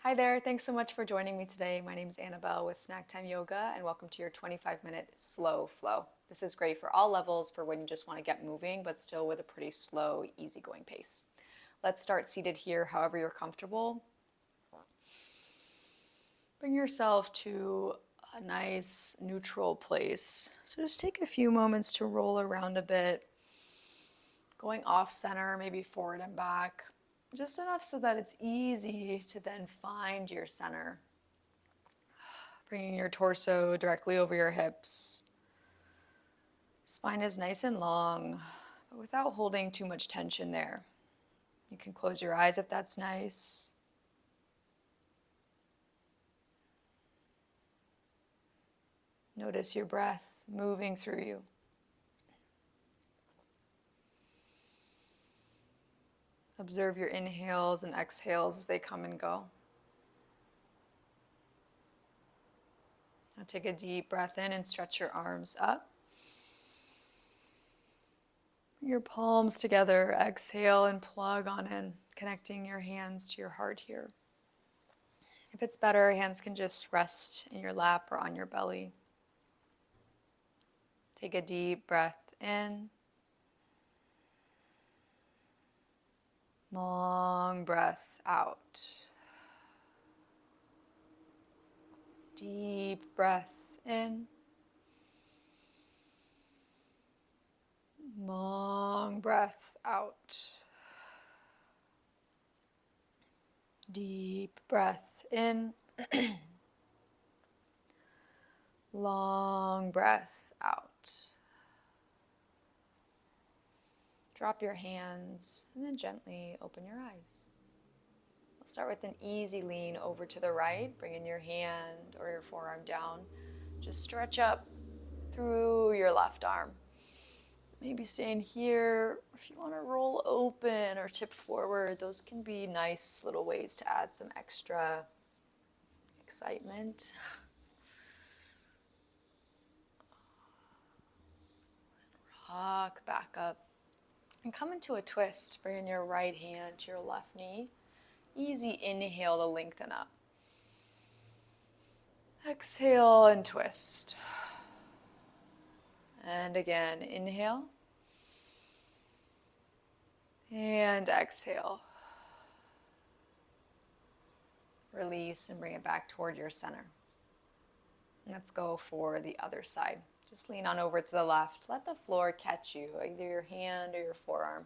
Hi there, thanks so much for joining me today. My name is Annabelle with Snack Time Yoga, and welcome to your 25-minute slow flow. This is great for all levels for when you just want to get moving, but still with a pretty slow, easygoing pace. Let's start seated here, however you're comfortable. Bring yourself to a nice neutral place. So just take a few moments to roll around a bit, going off center, maybe forward and back, just enough so that it's easy to then find your center. Bringing your torso directly over your hips. Spine is nice and long, but without holding too much tension there. You can close your eyes if that's nice. Notice your breath moving through you. Observe your inhales and exhales as they come and go. Now take a deep breath in and stretch your arms up. Bring your palms together, exhale and plug on in, connecting your hands to your heart here. If it's better, hands can just rest in your lap or on your belly. Take a deep breath in. Long breath out. Deep breath in. Long breath out. Deep breath in. Long breath out. Drop your hands and then gently open your eyes. We'll start with an easy lean over to the right. Bring in your hand or your forearm down. Just stretch up through your left arm. Maybe staying here. If you want to roll open or tip forward, those can be nice little ways to add some extra excitement. Rock back up and come into a twist. Bring in your right hand to your left knee. Easy inhale to lengthen up. Exhale and twist. And again, inhale. And exhale. Release and bring it back toward your center. Let's go for the other side. Just lean on over to the left. Let the floor catch you, either your hand or your forearm.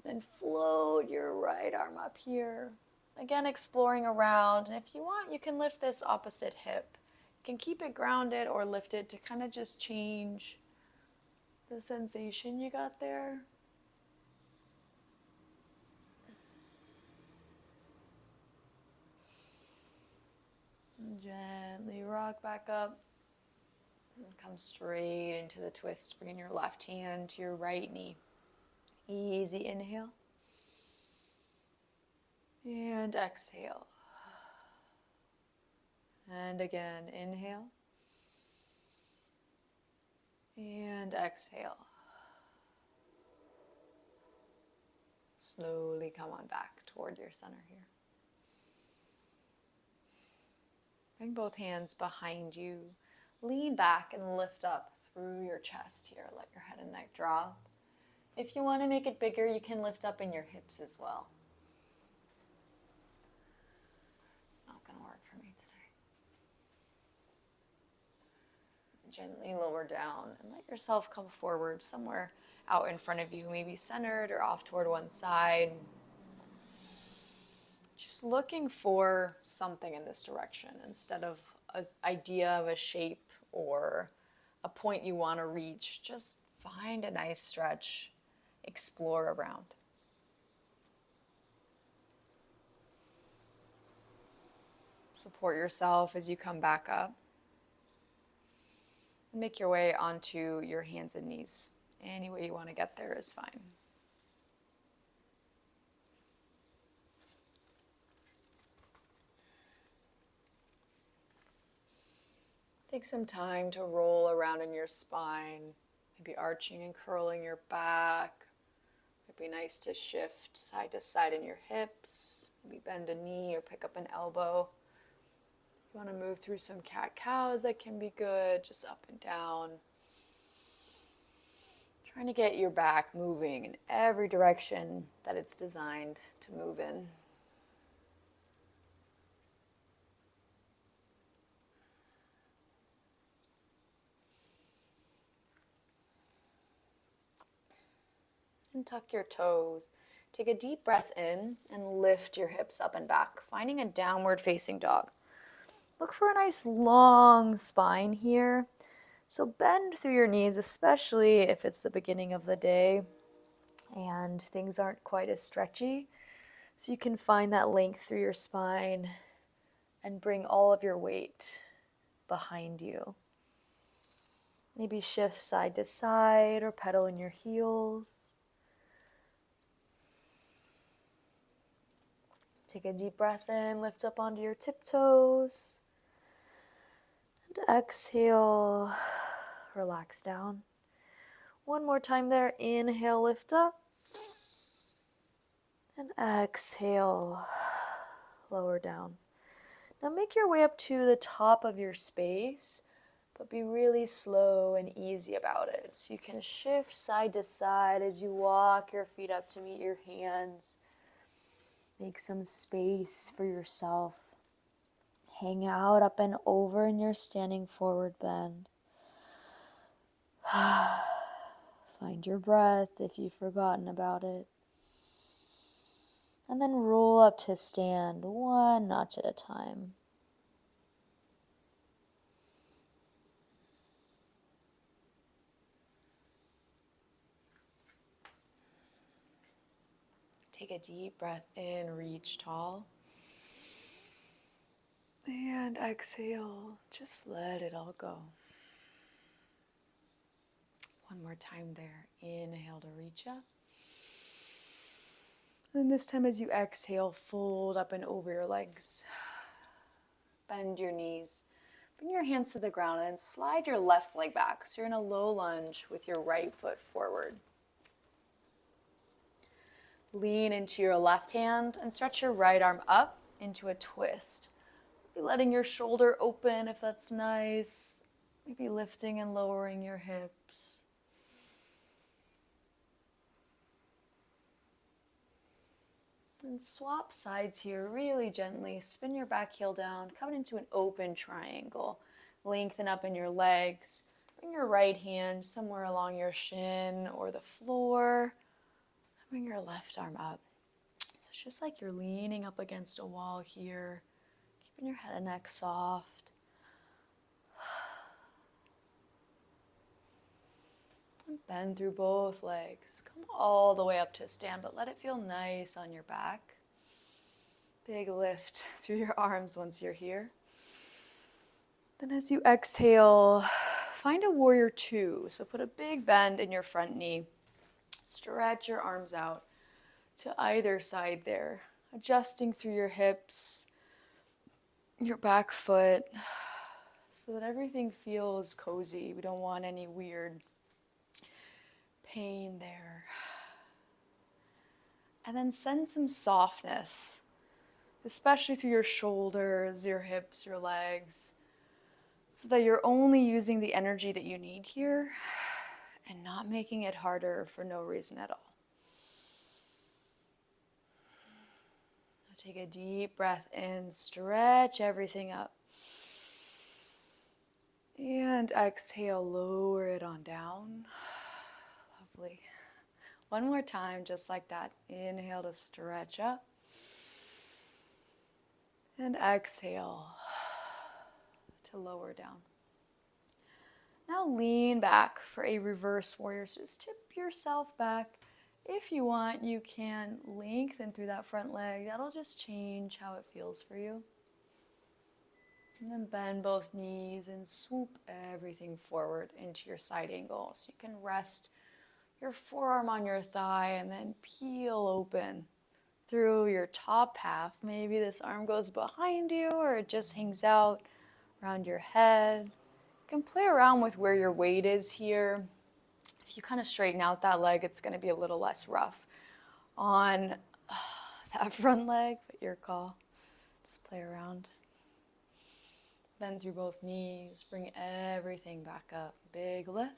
And then float your right arm up here. Again, exploring around. And if you want, you can lift this opposite hip. You can keep it grounded or lift it to kind of just change the sensation you got there. And gently rock back up. And come straight into the twist. Bring your left hand to your right knee. Easy inhale. And exhale. And again, inhale. And exhale. Slowly come on back toward your center here. Bring both hands behind you. Lean back and lift up through your chest here. Let your head and neck drop. If you want to make it bigger, you can lift up in your hips as well. It's not going to work for me today. Gently lower down and let yourself come forward somewhere out in front of you, maybe centered or off toward one side. Just looking for something in this direction instead of an idea of a shape or a point you want to reach. Just find a nice stretch, explore around. Support yourself as you come back up. And make your way onto your hands and knees. Any way you want to get there is fine. Take some time to roll around in your spine, maybe arching and curling your back, Be nice to shift side to side in your hips. Maybe bend a knee or pick up an elbow. If you want to move through some cat-cows, that can be good, just up and down. Trying to get your back moving in every direction that it's designed to move in. And tuck your toes. Take a deep breath in and lift your hips up and back, finding a downward facing dog. Look for a nice long spine here. So bend through your knees, especially if it's the beginning of the day and things aren't quite as stretchy. So you can find that length through your spine and bring all of your weight behind you. Maybe shift side to side or pedal in your heels. Take a deep breath in, lift up onto your tiptoes. And exhale, relax down. One more time there, inhale, lift up. And exhale, lower down. Now make your way up to the top of your space, but be really slow and easy about it. So you can shift side to side as you walk your feet up to meet your hands. Make some space for yourself. Hang out up and over in your standing forward bend. Find your breath if you've forgotten about it. And then roll up to stand, one notch at a time. Take a deep breath in, reach tall. And exhale, just let it all go. One more time there. Inhale to reach up. And this time as you exhale, fold up and over your legs. Bend your knees. Bring your hands to the ground and then slide your left leg back. So you're in a low lunge with your right foot forward. Lean into your left hand and stretch your right arm up into a twist. Be letting your shoulder open if that's nice. Maybe lifting and lowering your hips. And swap sides here really gently. Spin your back heel down, come into an open triangle. Lengthen up in your legs. Bring your right hand somewhere along your shin or the floor. Bring your left arm up. So it's just like you're leaning up against a wall here. Keeping your head and neck soft. And bend through both legs. Come all the way up to stand, but let it feel nice on your back. Big lift through your arms once you're here. Then as you exhale, find a warrior two. So put a big bend in your front knee. Stretch your arms out to either side there, adjusting through your hips, your back foot, so that everything feels cozy. We don't want any weird pain there. And then send some softness, especially through your shoulders, your hips, your legs, so that you're only using the energy that you need here and not making it harder for no reason at all. Now take a deep breath in, stretch everything up. And exhale, lower it on down. Lovely. One more time, just like that. Inhale to stretch up. And exhale to lower down. Now lean back for a reverse warrior. So just tip yourself back. If you want, you can lengthen through that front leg. That'll just change how it feels for you. And then bend both knees and swoop everything forward into your side angle. So you can rest your forearm on your thigh and then peel open through your top half. Maybe this arm goes behind you or it just hangs out around your head. You can play around with where your weight is here. If you kind of straighten out that leg, it's going to be a little less rough. on that front leg, but your call. Just play around. Bend through both knees, bring everything back up. Big lift.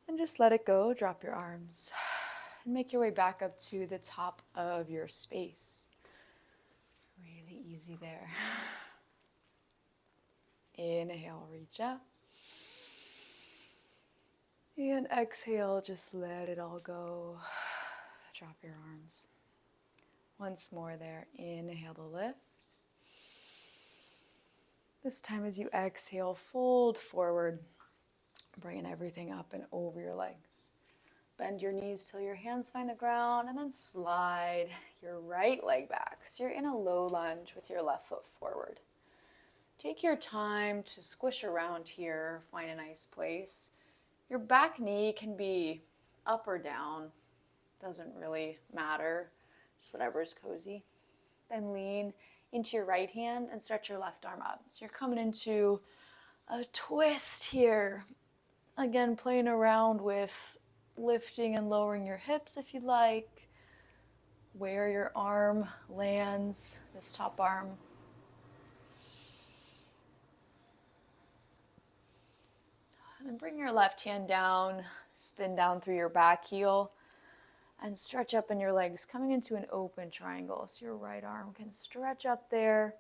And just let it go, drop your arms. And make your way back up to the top of your space. Really easy there. Inhale, reach up. And exhale, just let it all go. Drop your arms. Once more there. Inhale to lift. This time as you exhale, fold forward, bringing everything up and over your legs. Bend your knees till your hands find the ground, and then slide your right leg back. So you're in a low lunge with your left foot forward. Take your time to squish around here, find a nice place. Your back knee can be up or down, doesn't really matter, just whatever's cozy. Then lean into your right hand and stretch your left arm up. So you're coming into a twist here. Again, playing around with lifting and lowering your hips if you'd like. Where your arm lands, this top arm. And then bring your left hand down, spin down through your back heel, and stretch up in your legs, coming into an open triangle. So your right arm can stretch up there.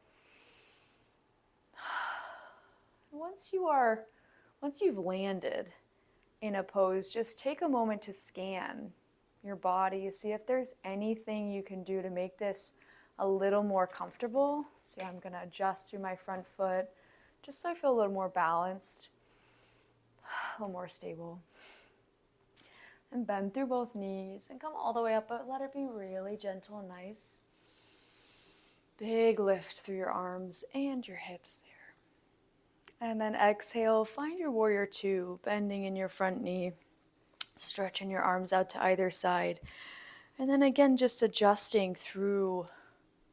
Once you've landed in a pose, just take a moment to scan your body, see if there's anything you can do to make this a little more comfortable. See, I'm going to adjust through my front foot just so I feel a little more balanced, a little more stable. And bend through both knees and come all the way up, but let it be really gentle and nice. Big lift through your arms and your hips there. And then exhale, find your warrior two, bending in your front knee, stretching your arms out to either side. And then again, just adjusting through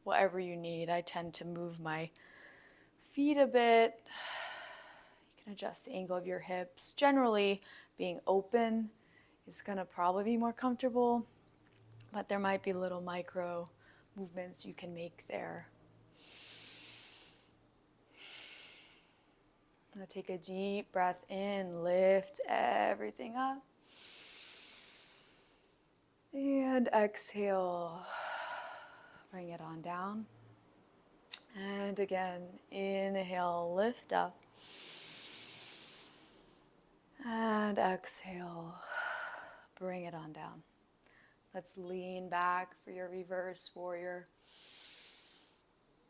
whatever you need. I tend to move my feet a bit. You can adjust the angle of your hips. Generally, being open is going to probably be more comfortable, but there might be little micro movements you can make there. Now take a deep breath in, lift everything up. And exhale, bring it on down. And again, inhale, lift up. And exhale, bring it on down. Let's lean back for your reverse warrior.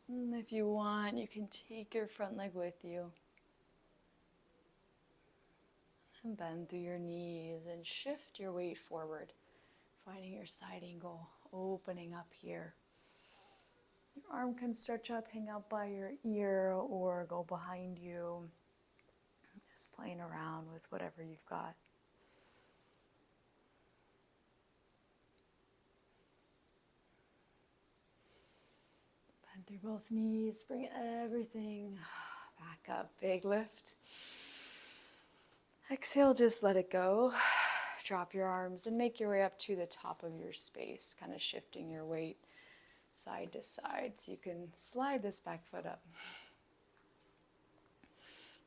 And if you want, you can take your front leg with you. And bend through your knees and shift your weight forward, finding your side angle, opening up here. Your arm can stretch up, hang out by your ear, or go behind you. Just playing around with whatever you've got. Bend through both knees, bring everything back up, big lift. Exhale, just let it go. Drop your arms and make your way up to the top of your space, kind of shifting your weight side to side so you can slide this back foot up.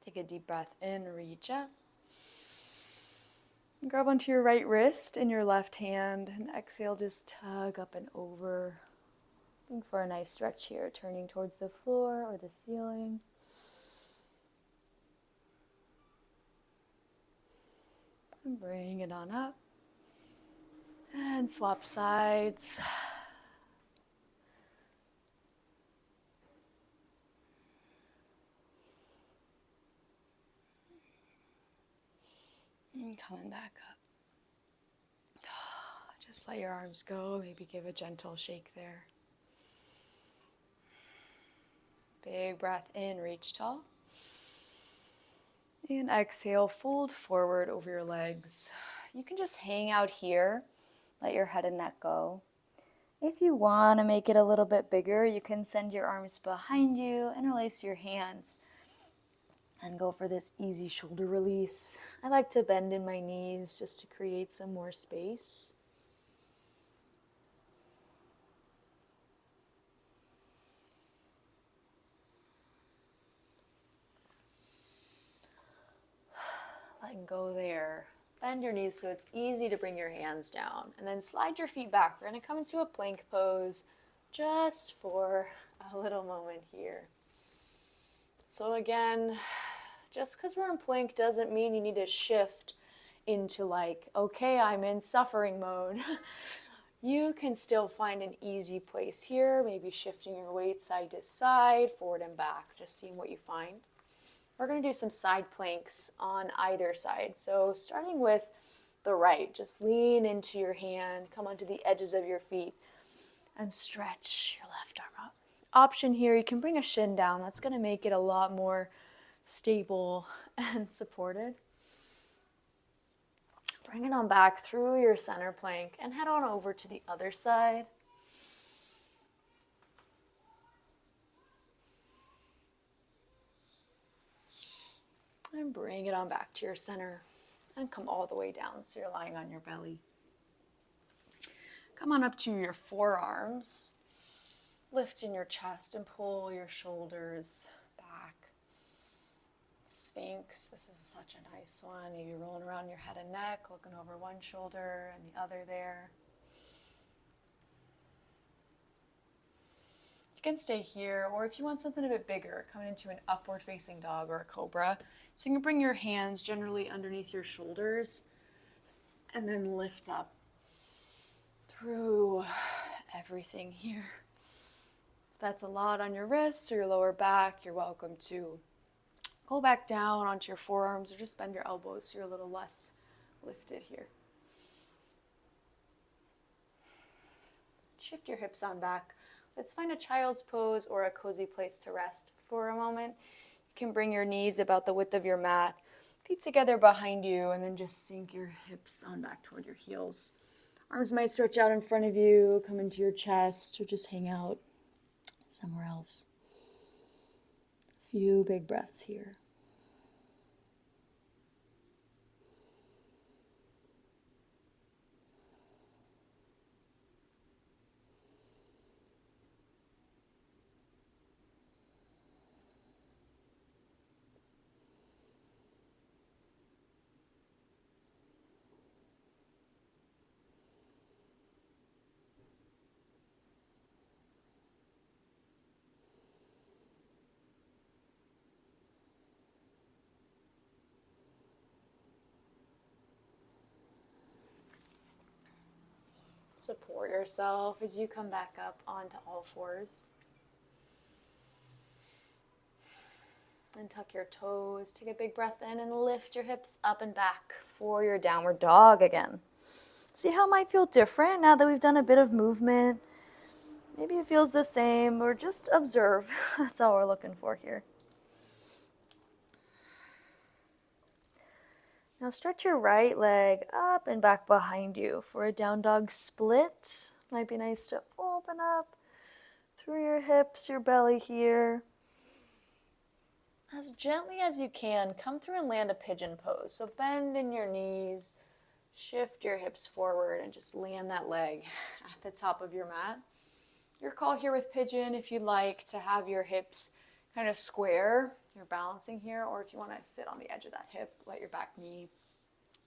Take a deep breath in, reach up. Grab onto your right wrist in your left hand and exhale, just tug up and over. Looking for a nice stretch here, turning towards the floor or the ceiling. And bring it on up. And swap sides. And coming back up. Just let your arms go. Maybe give a gentle shake there. Big breath in, reach tall. And exhale, fold forward over your legs. You can just hang out here. Let your head and neck go. If you want to make it a little bit bigger, you can send your arms behind you, interlace your hands, and go for this easy shoulder release. I like to bend in my knees just to create some more space. and go there. Bend your knees so it's easy to bring your hands down. And then slide your feet back. We're going to come into a plank pose just for a little moment here. So again, just because we're in plank doesn't mean you need to shift into like, okay, I'm in suffering mode. You can still find an easy place here, maybe shifting your weight side to side, forward and back, just seeing what you find. We're going to do some side planks on either side. So starting with the right, just lean into your hand, come onto the edges of your feet, and stretch your left arm up. Option here, you can bring a shin down. That's going to make it a lot more stable and supported. Bring it on back through your center plank and head on over to the other side. And bring it on back to your center and come all the way down so you're lying on your belly. Come on up to your forearms. Lift in your chest and pull your shoulders back. Sphinx, this is such a nice one. Maybe rolling around your head and neck, looking over one shoulder and the other there. You can stay here, or if you want something a bit bigger, come into an upward facing dog or a cobra. So you can bring your hands generally underneath your shoulders and then lift up through everything here. If that's a lot on your wrists or your lower back, you're welcome to go back down onto your forearms or just bend your elbows so you're a little less lifted here. Shift your hips on back. Let's find a child's pose or a cozy place to rest for a moment. You can bring your knees about the width of your mat, feet together behind you, and then just sink your hips on back toward your heels. Arms might stretch out in front of you, come into your chest, or just hang out somewhere else. A few big breaths here. Support yourself as you come back up onto all fours. And tuck your toes. Take a big breath in and lift your hips up and back for your downward dog again. See how it might feel different now that we've done a bit of movement. Maybe it feels the same, or just observe. That's all we're looking for here. Now stretch your right leg up and back behind you for a down dog split. Might be nice to open up through your hips, your belly here. As gently as you can, come through and land a pigeon pose. So bend in your knees, shift your hips forward, and just land that leg at the top of your mat. Your call here with pigeon, if you'd like to have your hips kind of square, you're balancing here, or if you want to sit on the edge of that hip, let your back knee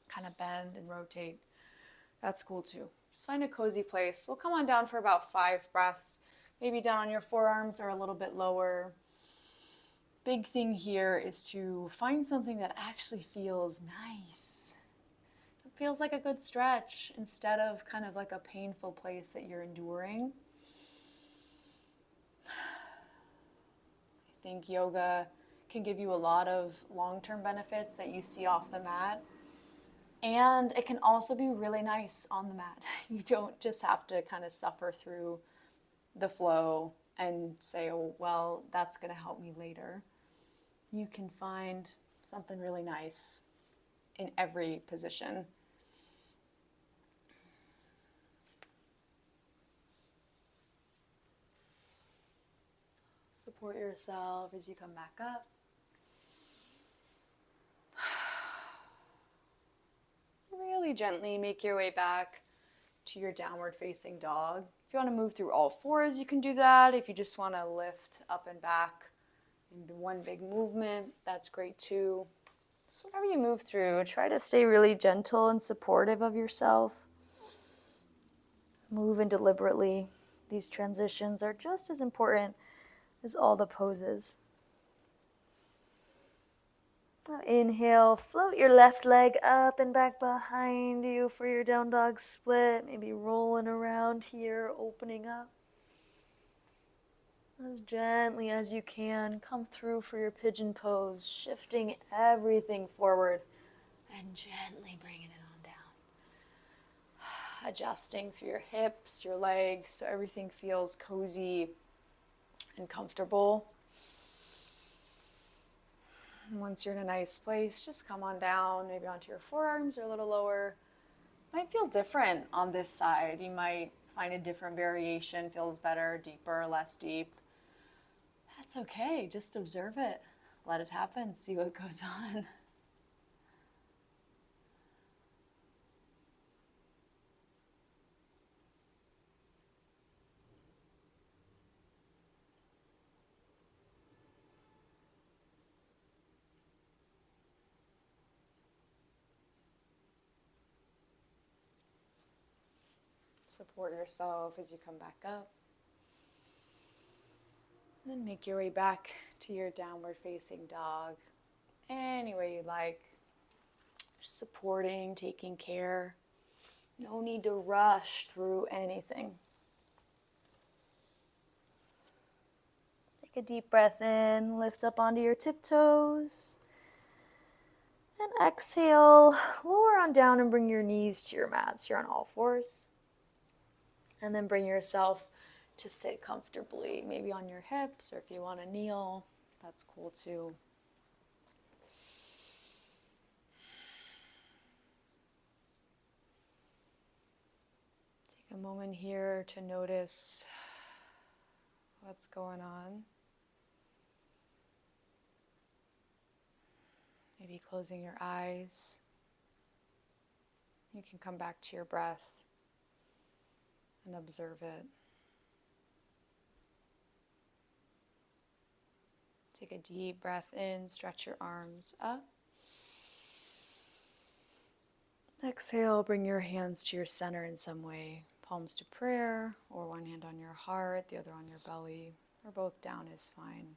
kind of bend and rotate. That's cool too. Just find a cozy place. We'll come on down for about 5 breaths, maybe down on your forearms or a little bit lower. Big thing here is to find something that actually feels nice. It feels like a good stretch instead of kind of like a painful place that you're enduring. I think yoga can give you a lot of long-term benefits that you see off the mat. And it can also be really nice on the mat. You don't just have to kind of suffer through the flow and say, oh, well, that's going to help me later. You can find something really nice in every position. Support yourself as you come back up. Really gently make your way back to your downward facing dog. If you want to move through all fours, you can do that. If you just want to lift up and back in one big movement, that's great too. So whatever you move through, try to stay really gentle and supportive of yourself. Move in deliberately. These transitions are just as important as all the poses. Now inhale, float your left leg up and back behind you for your down dog split. Maybe rolling around here, opening up. As gently as you can, come through for your pigeon pose, shifting everything forward and gently bringing it on down. Adjusting through your hips, your legs, so everything feels cozy and comfortable. And once you're in a nice place, just come on down, maybe onto your forearms or a little lower. Might feel different on this side. You might find a different variation, feels better, deeper, less deep. That's okay, just observe it. Let it happen, see what goes on. Support yourself as you come back up. And then make your way back to your downward facing dog. Any way you like. Supporting, taking care. No need to rush through anything. Take a deep breath in, lift up onto your tiptoes. And exhale, lower on down and bring your knees to your mats. You're on all fours. And then bring yourself to sit comfortably, maybe on your hips, or if you want to kneel, that's cool too. Take a moment here to notice what's going on. Maybe closing your eyes. You can come back to your breath and observe it. Take a deep breath in, stretch your arms up. Exhale, bring your hands to your center in some way. Palms to prayer, or one hand on your heart, the other on your belly, or both down is fine.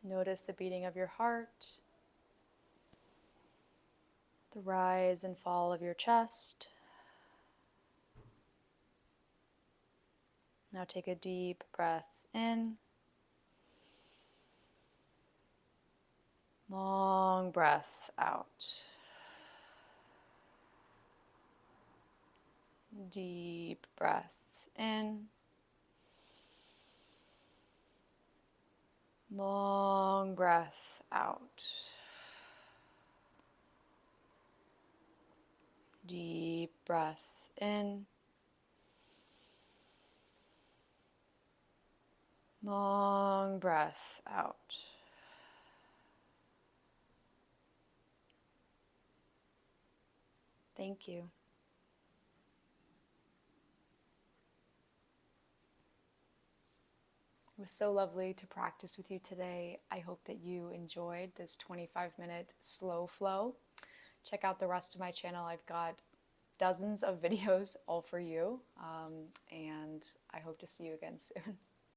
Notice the beating of your heart, the rise and fall of your chest. Now take a deep breath in. Long breath out. Deep breath in. Long breath out. Deep breath in. Long breath out. Thank you. It was so lovely to practice with you today. I hope that you enjoyed this 25-minute slow flow. Check out the rest of my channel. I've got dozens of videos all for you, and I hope to see you again soon.